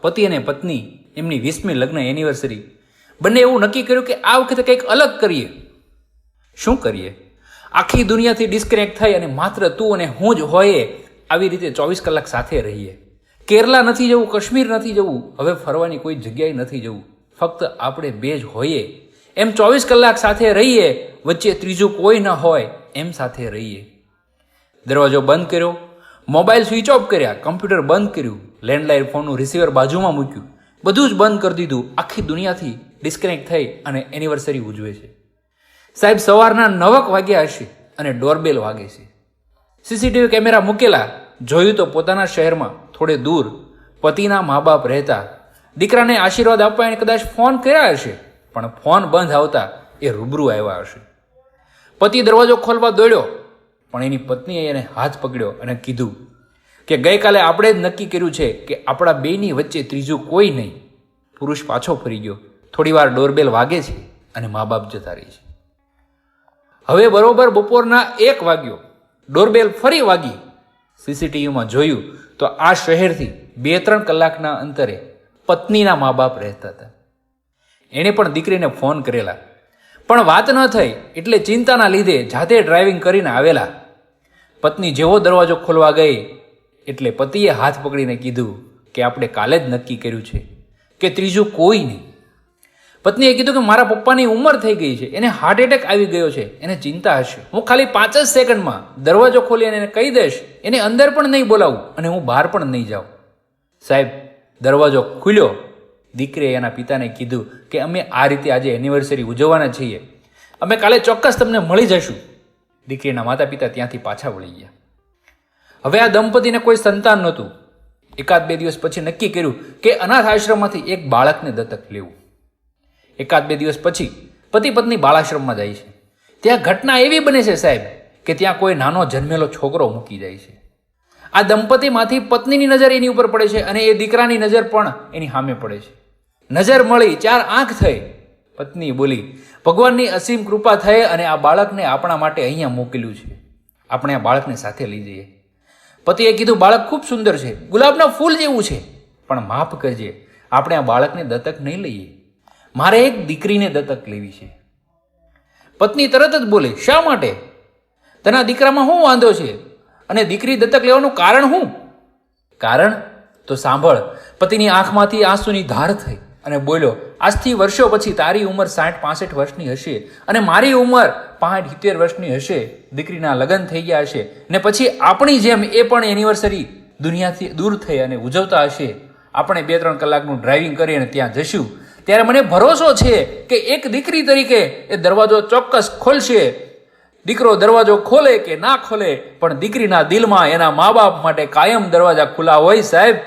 પતિ અને પત્ની એમની 20મી લગ્ન એનિવર્સરી. બંને એવું નક્કી કર્યું કે આ વખતે કંઈક અલગ કરીએ. શું કરીએ? આખી દુનિયાથી ડિસ્કનેક્ટ થઈ અને માત્ર તું અને હું જ હોઈએ આવી રીતે 24 કલાક સાથે રહીએ. કેરલા નથી જવું, કાશ્મીર નથી જવું, હવે ફરવાની કોઈ જગ્યાએ નથી જવું, ફક્ત આપણે બે જ હોઈએ એમ 24 કલાક સાથે રહીએ, વચ્ચે ત્રીજું કોઈ ન હોય એમ સાથે રહીએ. દરવાજો બંધ કર્યો, મોબાઈલ સ્વિચ ઓફ કર્યા, કમ્પ્યુટર બંધ કર્યું, લેન્ડલાઇન ફોનનું રિસીવર બાજુમાં મૂક્યું, બધું જ બંધ કરી દીધું. આખી દુનિયાથી ડિસ્કનેક્ટ થઈ અને એનિવર્સરી ઉજવે છે. સાહેબ, સવારના 9 વાગ્યા હશે અને ડોરબેલ વાગે છે. સીસીટીવી કેમેરા મૂકેલા. જોયું તો પોતાના શહેરમાં થોડે દૂર પતિના મા બાપ રહેતા. દીકરાને આશીર્વાદ આપવા એને કદાચ ફોન કર્યા હશે, પણ ફોન બંધ આવતા એ રૂબરૂ આવ્યા હશે. પતિ દરવાજો ખોલવા દોડ્યો, પણ એની પત્નીએ એને હાથ પકડ્યો અને કીધું કે ગઈકાલે આપણે જ નક્કી કર્યું છે કે આપણા બેની વચ્ચે ત્રીજું કોઈ નહીં. પુરુષ પાછો ફરી ગયો. થોડી વાર ડોરબેલ વાગે છે અને મા બાપ જતા રહે છે. હવે બરોબર બપોરના 1 વાગ્યો, ડોરબેલ ફરી વાગી. સીસીટીવીમાં જોયું તો આ શહેરથી 2-3 કલાકના અંતરે પત્નીના મા બાપ રહેતા હતા. એણે પણ દીકરીને ફોન કરેલા, પણ વાત ન થઈ એટલે ચિંતાના લીધે જાતે ડ્રાઇવિંગ કરીને આવેલા. પત્ની જેવો દરવાજો ખોલવા ગઈ એટલે પતિએ હાથ પકડીને કીધું કે આપણે કાલે જ નક્કી કર્યું છે કે ત્રીજું કોઈ નહીં. પત્નીએ કીધું કે મારા પપ્પાની ઉંમર થઈ ગઈ છે, એને હાર્ટ એટેક આવી ગયો છે, એને ચિંતા હશે. હું ખાલી 5 જ સેકન્ડમાં દરવાજો ખોલી એને કહી દઈશ, એને અંદર પણ નહીં બોલાવું અને હું બહાર પણ નહીં જાઉં. સાહેબ, દરવાજો ખુલ્યો. દીકરીએ એના પિતાને કીધું કે અમે આ રીતે આજે એનિવર્સરી ઉજવવાના છીએ, અમે કાલે ચોક્કસ તમને મળી જશું. દીકરીના માતા પિતા ત્યાંથી પાછા વળી ગયા. હવે આ દંપતીને કોઈ સંતાન નહોતું. 1-2 દિવસ પછી નક્કી કર્યું કે અનાથ આશ્રમમાંથી એક બાળકને દત્તક લેવું. 1-2 દિવસ પછી પતિ પત્ની બાળાશ્રમમાં જાય છે. ત્યાં ઘટના એવી બને છે સાહેબ કે ત્યાં કોઈ નાનો જન્મેલો છોકરો મૂકી જાય છે. આ દંપતીમાંથી પત્નીની નજર એની ઉપર પડે છે અને એ દીકરાની નજર પણ એની સામે પડે છે. નજર મળી, 4 આંખ થઈ. પત્ની બોલી, ભગવાનની અસીમ કૃપા થઈ અને આ બાળકને આપણા માટે અહીંયા મોકલ્યું છે, આપણે આ બાળકને સાથે લઈ જઈએ. પતિએ કીધું, બાળક ખૂબ સુંદર છે, ગુલાબના ફૂલ જેવું છે, પણ માફ કરજે, આપણે આ બાળકને દત્તક નહીં લઈએ, મારે એક દીકરીને દત્તક લેવી છે. પત્ની તરત જ બોલી, શા માટે? તના દીકરામાં શું વાંધો છે અને દીકરી દત્તક લેવાનું કારણ શું? કારણ તો સાંભળ. પતિની આંખમાંથી આંસુની ધાર થઈ અને બોલ્યો, આજથી વર્ષો પછી તારી ઉંમર 60-65 વર્ષની હશે અને મારી ઉંમર 65-70 વર્ષની હશે. દીકરીના લગ્ન થઈ ગયા હશે ને પછી આપણી જેમ એ પણ એનિવર્સરી દુનિયાથી દૂર થઈ અને ઉજવતા હશે. આપણે 2-3 કલાકનું ડ્રાઇવિંગ કરી અને ત્યાં જશું. ત્યારે મને ભરોસો છે કે એક દીકરી તરીકે એ દરવાજો ચોક્કસ ખોલશે. દીકરો દરવાજો ખોલે કે ના ખોલે, પણ દીકરીના દિલમાં એના મા બાપ માટે કાયમ દરવાજા ખુલ્લા હોય સાહેબ.